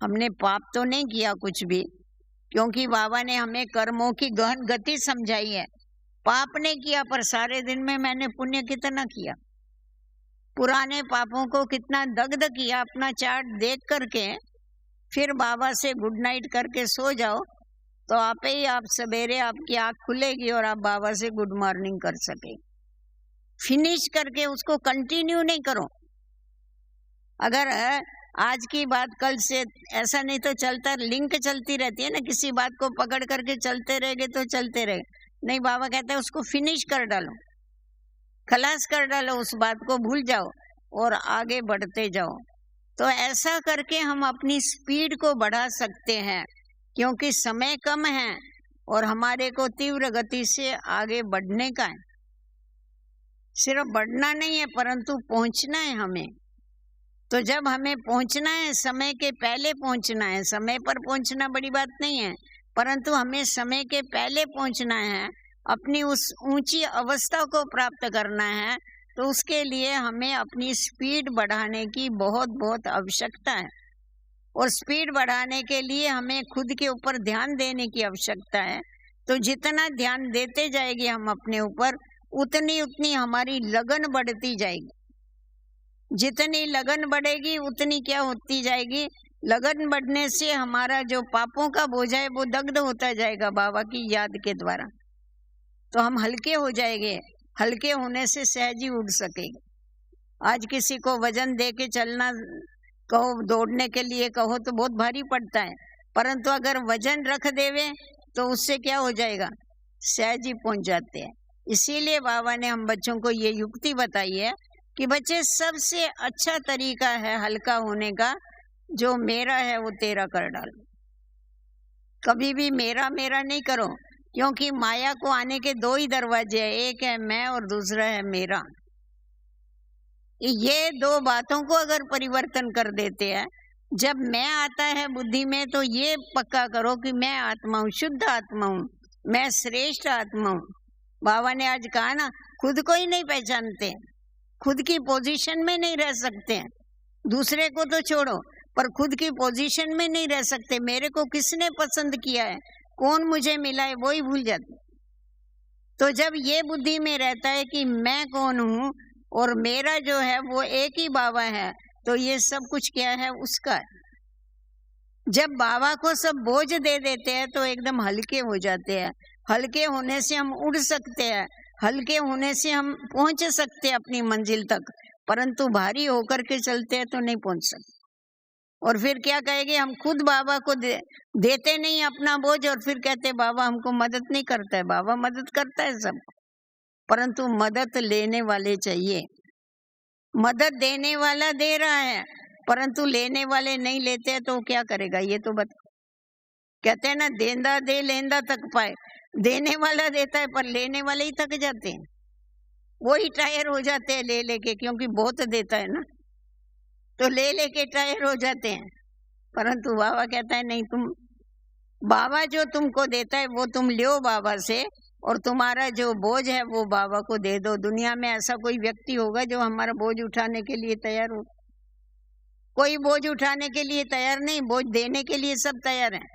हमने पाप तो नहीं किया कुछ भी, क्योंकि बाबा ने हमें कर्मों की गहन गति समझाई है। पाप नहीं किया, पर सारे दिन में मैंने पुण्य कितना किया, पुराने पापों को कितना दग्ध किया। अपना चार्ट देख करके फिर बाबा से गुड नाइट करके सो जाओ तो आपे ही आप सवेरे आपकी आंख खुलेगी और आप बाबा से गुड मॉर्निंग कर सके। फिनिश करके उसको कंटिन्यू नहीं करो। अगर आज की बात कल से ऐसा नहीं तो चलता, लिंक चलती रहती है ना, किसी बात को पकड़ करके चलते रहेंगे तो चलते रहे नहीं। बाबा कहता है उसको फिनिश कर डालो, खलास कर डालो, उस बात को भूल जाओ और आगे बढ़ते जाओ। तो ऐसा करके हम अपनी स्पीड को बढ़ा सकते हैं, क्योंकि समय कम है और हमारे को तीव्र गति से आगे बढ़ने का है। सिर्फ बढ़ना नहीं है परंतु पहुंचना है हमें। तो जब हमें पहुंचना है, समय के पहले पहुंचना है। समय पर पहुंचना बड़ी बात नहीं है, परंतु हमें समय के पहले पहुंचना है, अपनी उस ऊंची अवस्था को प्राप्त करना है। तो उसके लिए हमें अपनी स्पीड बढ़ाने की बहुत बहुत आवश्यकता है। और स्पीड बढ़ाने के लिए हमें खुद के ऊपर ध्यान देने की आवश्यकता है। तो जितना ध्यान देते जाएंगे हम अपने ऊपर, उतनी उतनी हमारी लगन बढ़ती जाएगी। जितनी लगन बढ़ेगी उतनी क्या होती जाएगी, लगन बढ़ने से हमारा जो पापों का बोझ है वो दग्ध होता जाएगा बाबा की याद के द्वारा। तो हम हल्के हो जाएंगे। हल्के होने से सहज ही उड़ सकेंगे। आज किसी को वजन दे के चलना कहो, दौड़ने के लिए कहो तो बहुत भारी पड़ता है, परंतु अगर वजन रख देवे तो उससे क्या हो जाएगा, सहज ही पहुंच जाते हैं। इसीलिए बाबा ने हम बच्चों को ये युक्ति बताई है कि बच्चे सबसे अच्छा तरीका है हल्का होने का, जो मेरा है वो तेरा कर डालो। कभी भी मेरा मेरा नहीं करो, क्योंकि माया को आने के दो ही दरवाजे हैं, एक है मैं और दूसरा है मेरा। ये दो बातों को अगर परिवर्तन कर देते हैं, जब मैं आता है बुद्धि में तो ये पक्का करो कि मैं आत्मा हूँ, शुद्ध आत्मा हूँ, मैं श्रेष्ठ आत्मा हूँ। बाबा ने आज कहा ना, खुद को ही नहीं पहचानते, खुद की पोजीशन में नहीं रह सकते। दूसरे को तो छोड़ो, पर खुद की पोजीशन में नहीं रह सकते। मेरे को किसने पसंद किया है, कौन मुझे मिला है, वो ही भूल जाते। तो जब ये बुद्धि में रहता है कि मैं कौन हूँ और मेरा जो है वो एक ही बाबा है, तो ये सब कुछ क्या है, उसका है। जब बाबा को सब बोझ दे देते हैं तो एकदम हल्के हो जाते हैं। हल्के होने से हम उड़ सकते हैं, हल्के होने से हम पहुंच सकते हैं अपनी मंजिल तक, परंतु भारी होकर के चलते हैं तो नहीं पहुंच सकते। और फिर क्या कहेंगे, हम खुद बाबा को देते नहीं अपना बोझ और फिर कहते बाबा हमको मदद नहीं करता है। बाबा मदद करता है सबको, परंतु मदद लेने वाले चाहिए। मदद देने वाला दे रहा है परंतु लेने वाले नहीं लेते हैं तो क्या करेगा, ये तो बता। कहते हैं ना, देंदा दे लेंदा तक पाए। देने वाला देता है पर लेने वाले ही थक जाते हैं, वो ही टायर हो जाते हैं ले लेके, क्योंकि बहुत देता है ना, तो ले लेके टायर हो जाते हैं। परंतु बाबा कहता है नहीं, तुम बाबा जो तुमको देता है वो तुम लो बाबा से, और तुम्हारा जो बोझ है वो बाबा को दे दो। दुनिया में ऐसा कोई व्यक्ति होगा जो हमारा बोझ उठाने के लिए तैयार हो? कोई बोझ उठाने के लिए तैयार नहीं, बोझ देने के लिए सब तैयार हैं,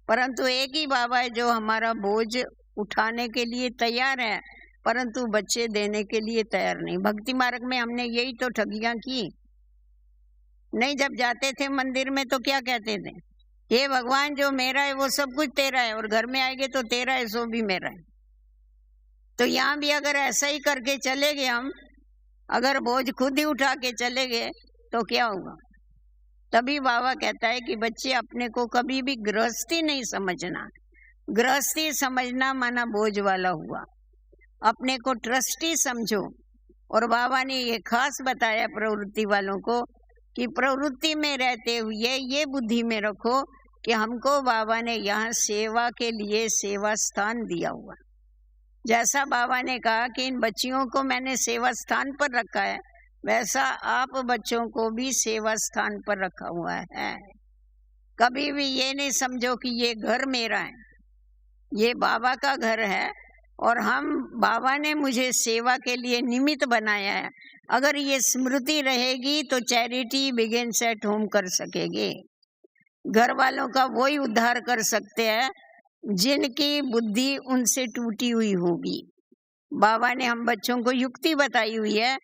परंतु एक ही बाबा है जो हमारा बोझ उठाने के लिए तैयार है, परंतु बच्चे देने के लिए तैयार नहीं। भक्ति मार्ग में हमने यही तो ठगियां की नहीं। जब जाते थे मंदिर में तो क्या कहते थे, हे भगवान जो मेरा है वो सब कुछ तेरा है, और घर में आएंगे तो तेरा है सो भी मेरा है। तो यहाँ भी अगर ऐसा ही करके चले गए हम, अगर बोझ खुद ही उठा के चले गए तो क्या होगा? तभी बाबा कहता है कि बच्चे अपने को कभी भी गृहस्थी नहीं समझना। गृहस्थी समझना माना बोझ वाला हुआ। अपने को ट्रस्टी समझो। और बाबा ने ये खास बताया प्रवृत्ति वालों को कि प्रवृत्ति में रहते हुए ये बुद्धि में रखो कि हमको बाबा ने यहाँ सेवा के लिए सेवा स्थान दिया हुआ। जैसा बाबा ने कहा कि इन बच्चियों को मैंने सेवा स्थान पर रखा है, वैसा आप बच्चों को भी सेवा स्थान पर रखा हुआ है। कभी भी ये नहीं समझो कि ये घर मेरा है, ये बाबा का घर है और बाबा ने मुझे सेवा के लिए निमित्त बनाया है। अगर ये स्मृति रहेगी तो चैरिटी बिगिंस एट होम कर सकेगी। घर वालों का वही उद्धार कर सकते हैं जिनकी बुद्धि उनसे टूटी हुई होगी। बाबा ने हम बच्चों को युक्ति बताई हुई है,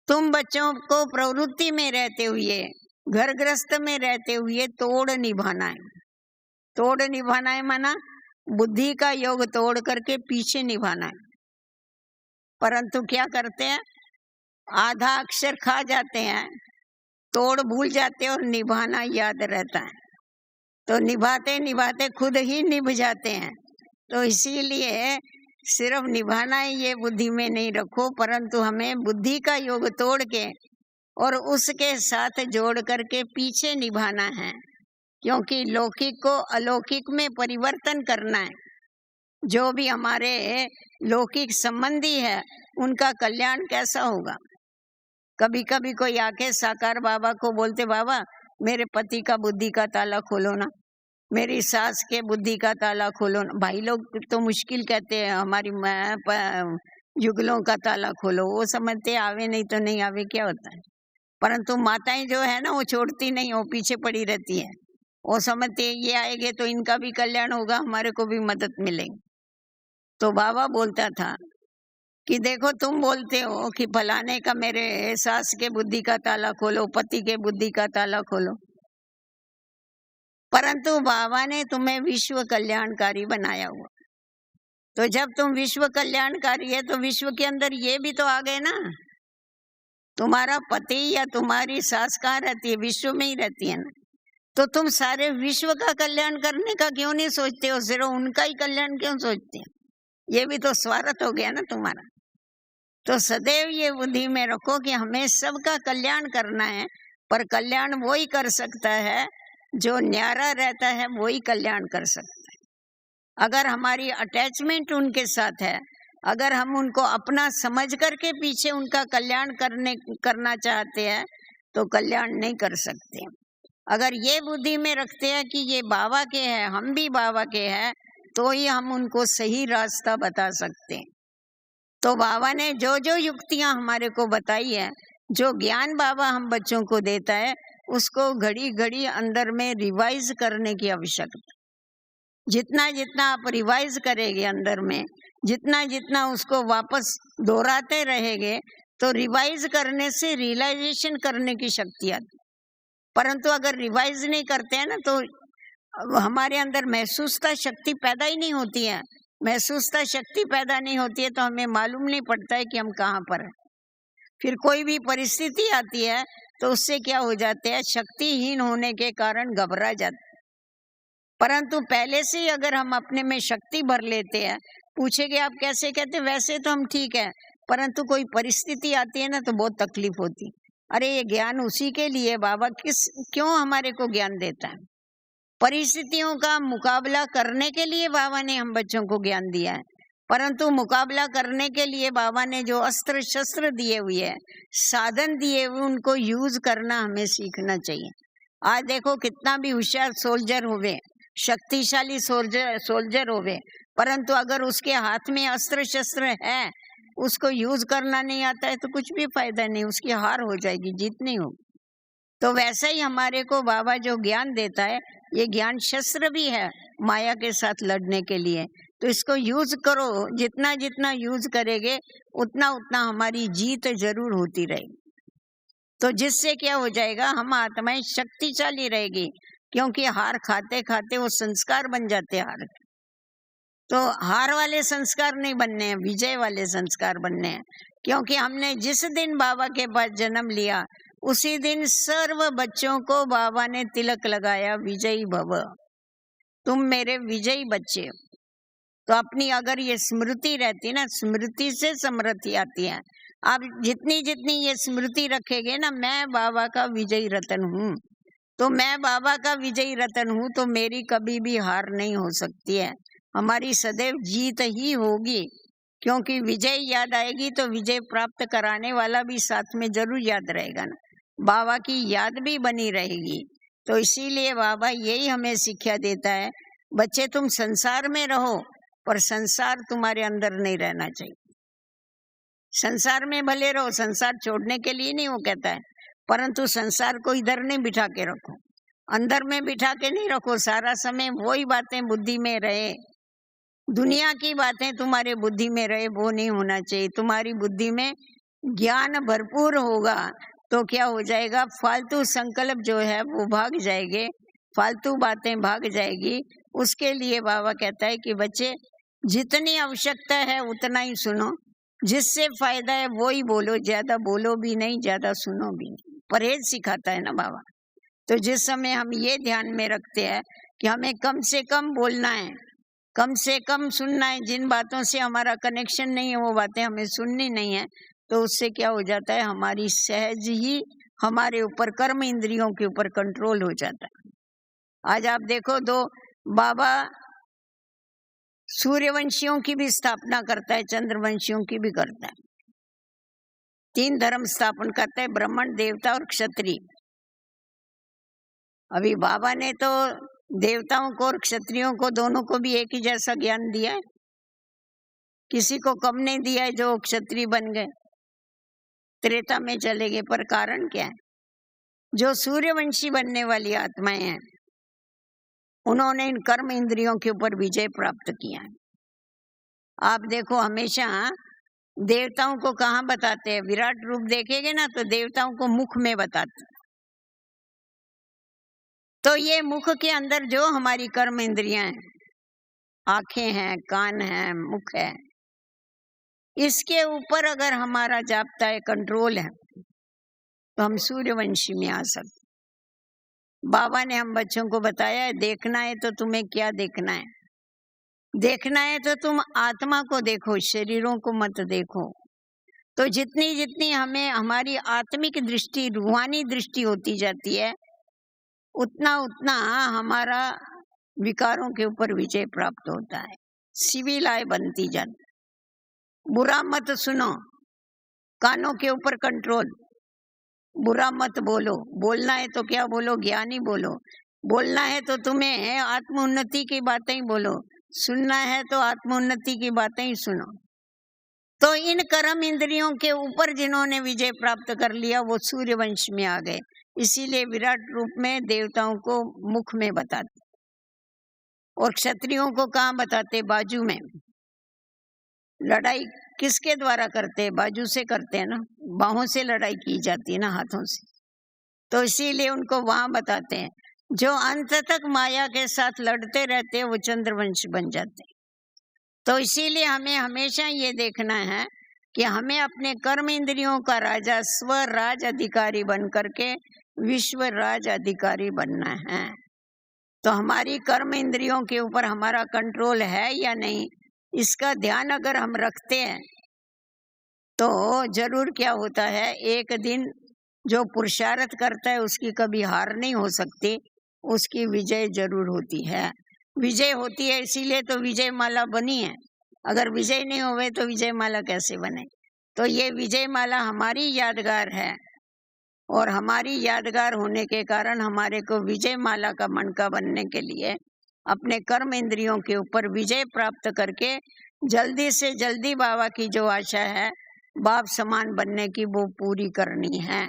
तुम बच्चों को प्रवृत्ति में रहते हुए, घर ग्रस्त में रहते हुए तोड़ निभाना है। तोड़ निभाना है माना बुद्धि का योग तोड़ करके पीछे निभाना है। परंतु क्या करते हैं, आधा अक्षर खा जाते हैं, तोड़ भूल जाते हैं और निभाना याद रहता है, तो निभाते निभाते खुद ही निभ जाते हैं। तो इसीलिए सिर्फ निभाना है ये बुद्धि में नहीं रखो, परंतु हमें बुद्धि का योग तोड़ के और उसके साथ जोड़ करके पीछे निभाना है, क्योंकि लौकिक को अलौकिक में परिवर्तन करना है। जो भी हमारे लौकिक संबंधी है उनका कल्याण कैसा होगा। कभी कभी कोई आके साकार बाबा को बोलते, बाबा मेरे पति का बुद्धि का ताला खोलो ना, मेरी सास के बुद्धि का ताला खोलो ना। भाई लोग तो मुश्किल कहते हैं, हमारी युगलों का ताला खोलो। वो समझते आवे नहीं तो नहीं आवे क्या होता है, परंतु माताएं जो है ना वो छोड़ती नहीं, वो पीछे पड़ी रहती है। वो समझते ये आएंगे तो इनका भी कल्याण होगा, हमारे को भी मदद मिलेगी। तो बाबा बोलता था कि देखो तुम बोलते हो कि फलाने का मेरे सास के बुद्धि का ताला खोलो, पति के बुद्धि का ताला खोलो, परंतु बाबा ने तुम्हें विश्व कल्याणकारी बनाया हुआ। तो जब तुम विश्व कल्याणकारी है तो विश्व के अंदर ये भी तो आ गए ना। तुम्हारा पति या तुम्हारी सास कहाँ रहती है, विश्व में ही रहती है ना। तो तुम सारे विश्व का कल्याण करने का क्यों नहीं सोचते हो, सिर्फ उनका ही कल्याण क्यों सोचते हो? ये भी तो स्वार्थ हो गया ना तुम्हारा। तो सदैव ये बुद्धि में रखो कि हमें सबका कल्याण करना है, पर कल्याण वही कर सकता है जो न्यारा रहता है, वही कल्याण कर सकता है। अगर हमारी अटैचमेंट उनके साथ है, अगर हम उनको अपना समझ करके पीछे उनका कल्याण करना चाहते हैं तो कल्याण नहीं कर सकते। अगर ये बुद्धि में रखते हैं कि ये बाबा के हैं, हम भी बाबा के हैं, तो ही हम उनको सही रास्ता बता सकते हैं। तो बाबा ने जो जो युक्तियां हमारे को बताई है, जो ज्ञान बाबा हम बच्चों को देता है, उसको घड़ी घड़ी अंदर में रिवाइज करने की आवश्यकता। जितना जितना आप रिवाइज करेंगे अंदर में, जितना जितना उसको वापस दोहराते रहेंगे, तो रिवाइज करने से रियलाइजेशन करने की शक्ति आती। परंतु अगर रिवाइज नहीं करते हैं ना तो हमारे अंदर महसूसता शक्ति पैदा ही नहीं होती है। महसूसता शक्ति पैदा नहीं होती है तो हमें मालूम नहीं पड़ता है कि हम कहाँ पर हैं। फिर कोई भी परिस्थिति आती है तो उससे क्या हो जाते हैं, शक्तिहीन होने के कारण घबरा जाते। परंतु पहले से ही अगर हम अपने में शक्ति भर लेते हैं, पूछेंगे आप कैसे, कहते वैसे तो हम ठीक है, परंतु कोई परिस्थिति आती है ना तो बहुत तकलीफ होती। अरे ये ज्ञान उसी के लिए बाबा क्यों हमारे को ज्ञान देता है। परिस्थितियों का मुकाबला करने के लिए बाबा ने हम बच्चों को ज्ञान दिया है, परंतु मुकाबला करने के लिए बाबा ने जो अस्त्र शस्त्र दिए हुए हैं, साधन दिए हुए, उनको यूज करना हमें सीखना चाहिए। आज देखो कितना भी होशियार सोल्जर होवे, शक्तिशाली सोल्जर होवे, परंतु अगर उसके हाथ में अस्त्र शस्त्र है, उसको यूज करना नहीं आता है तो कुछ भी फायदा नहीं, उसकी हार हो जाएगी, जीत नहीं होगी। तो वैसा ही हमारे को बाबा जो ज्ञान देता है, ये ज्ञान शस्त्र भी है माया के साथ लड़ने के लिए। तो इसको यूज करो, जितना जितना यूज करेंगे उतना उतना हमारी जीत जरूर होती रहेगी। तो जिससे क्या हो जाएगा, हम आत्माएं शक्तिशाली रहेगी, क्योंकि हार खाते खाते वो संस्कार बन जाते हैं हार के। तो हार वाले संस्कार नहीं बनने हैं, विजय वाले संस्कार बनने हैं। क्योंकि हमने जिस दिन बाबा के पास जन्म लिया उसी दिन सर्व बच्चों को बाबा ने तिलक लगाया, विजयी भव, तुम मेरे विजयी बच्चे हो। तो अपनी अगर ये स्मृति रहती ना, स्मृति से समृद्धि आती है। आप जितनी जितनी ये स्मृति रखेंगे ना, मैं बाबा का विजयी रतन हूँ, तो मैं बाबा का विजयी रतन हूँ, तो मेरी कभी भी हार नहीं हो सकती है, हमारी सदैव जीत ही होगी। क्योंकि विजय याद आएगी तो विजय प्राप्त कराने वाला भी साथ में जरूर याद रहेगा ना, बाबा की याद भी बनी रहेगी। तो इसीलिए बाबा यही हमें शिक्षा देता है, बच्चे तुम संसार में रहो पर संसार तुम्हारे अंदर नहीं रहना चाहिए। संसार में भले रहो, संसार छोड़ने के लिए नहीं वो कहता है, परंतु संसार को इधर नहीं बिठा के रखो, अंदर में बिठा के नहीं रखो। सारा समय वही बातें बुद्धि में रहे, दुनिया की बातें तुम्हारे बुद्धि में रहे, वो नहीं होना चाहिए। तुम्हारी बुद्धि में ज्ञान भरपूर होगा तो क्या हो जाएगा, फालतू संकल्प जो है वो भाग जाएंगे, फालतू बातें भाग जाएगी। उसके लिए बाबा कहता है कि बच्चे जितनी आवश्यकता है उतना ही सुनो, जिससे फायदा है वो ही बोलो, ज्यादा बोलो भी नहीं, ज्यादा सुनो भी नहीं। परहेज सिखाता है ना बाबा। तो जिस समय हम ये ध्यान में रखते हैं कि हमें कम से कम बोलना है, कम से कम सुनना है, जिन बातों से हमारा कनेक्शन नहीं है वो बातें हमें सुननी नहीं है, तो उससे क्या हो जाता है, हमारी सहज ही हमारे ऊपर, कर्म इंद्रियों के ऊपर कंट्रोल हो जाता है। आज आप देखो, दो बाबा सूर्यवंशियों की भी स्थापना करता है, चंद्रवंशियों की भी करता है, 3 धर्म स्थापन करता है, ब्राह्मण, देवता और क्षत्रिय। अभी बाबा ने तो देवताओं को और क्षत्रियों को दोनों को भी एक ही जैसा ज्ञान दिया है, किसी को कम नहीं दिया है जो क्षत्रिय बन गए, त्रेता में चले गए। पर कारण क्या है, जो सूर्यवंशी बनने वाली आत्माएं हैं उन्होंने इन कर्म इंद्रियों के ऊपर विजय प्राप्त किया है। आप देखो, हमेशा देवताओं को कहाँ बताते हैं, विराट रूप देखेंगे ना तो देवताओं को मुख में बताते। तो ये मुख के अंदर जो हमारी कर्म इंद्रियां हैं, आंखें हैं, कान है, मुख है, इसके ऊपर अगर हमारा जापता है, कंट्रोल है, तो हम सूर्यवंशी में आ सकते। बाबा ने हम बच्चों को बताया है, देखना है तो तुम्हें क्या देखना है, देखना है तो तुम आत्मा को देखो, शरीरों को मत देखो। तो जितनी जितनी हमें हमारी आत्मिक दृष्टि, रूहानी दृष्टि होती जाती है, उतना उतना हमारा विकारों के ऊपर विजय प्राप्त होता है, सिविलाए बनती जाती। बुरा मत सुनो, कानों के ऊपर कंट्रोल, बुरा मत बोलो, बोलना है तो क्या बोलो, ज्ञानी बोलो, बोलना है तो तुम्हें आत्म उन्नति की बातें ही बोलो, सुनना है तो आत्म उन्नति की बातें ही सुनो। तो इन कर्म इंद्रियों के ऊपर जिन्होंने विजय प्राप्त कर लिया वो सूर्यवंश में आ गए। इसीलिए विराट रूप में देवताओं को मुख में बताते और क्षत्रियों को कहाँ बताते, बाजू में। लड़ाई किसके द्वारा करते हैं, बाजू से करते हैं ना, बाहों से लड़ाई की जाती है ना, हाथों से। तो इसीलिए उनको वहां बताते हैं। जो अंत तक माया के साथ लड़ते रहते हैं वो चंद्रवंश बन जाते हैं। तो इसीलिए हमें हमेशा ये देखना है कि हमें अपने कर्म इंद्रियों का राजा, स्वराज अधिकारी बन करके विश्व राज अधिकारी बनना है। तो हमारी कर्म इंद्रियों के ऊपर हमारा कंट्रोल है या नहीं, इसका ध्यान अगर हम रखते हैं तो जरूर क्या होता है, एक दिन जो पुरुषार्थ करता है उसकी कभी हार नहीं हो सकती, उसकी विजय जरूर होती है। विजय होती है, इसीलिए तो विजय माला बनी है। अगर विजय नहीं होवे तो विजय माला कैसे बने। तो ये विजय माला हमारी यादगार है और हमारी यादगार होने के कारण हमारे को विजय माला का मनका बनने के लिए अपने कर्म इंद्रियों के ऊपर विजय प्राप्त करके जल्दी से जल्दी बाबा की जो आशा है बाप समान बनने की, वो पूरी करनी है।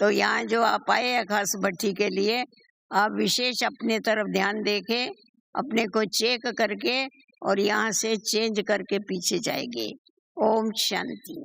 तो यहाँ जो आप आए हैं खास भट्टी के लिए, आप विशेष अपने तरफ ध्यान देके अपने को चेक करके और यहाँ से चेंज करके पीछे जाएंगे। ओम शांति।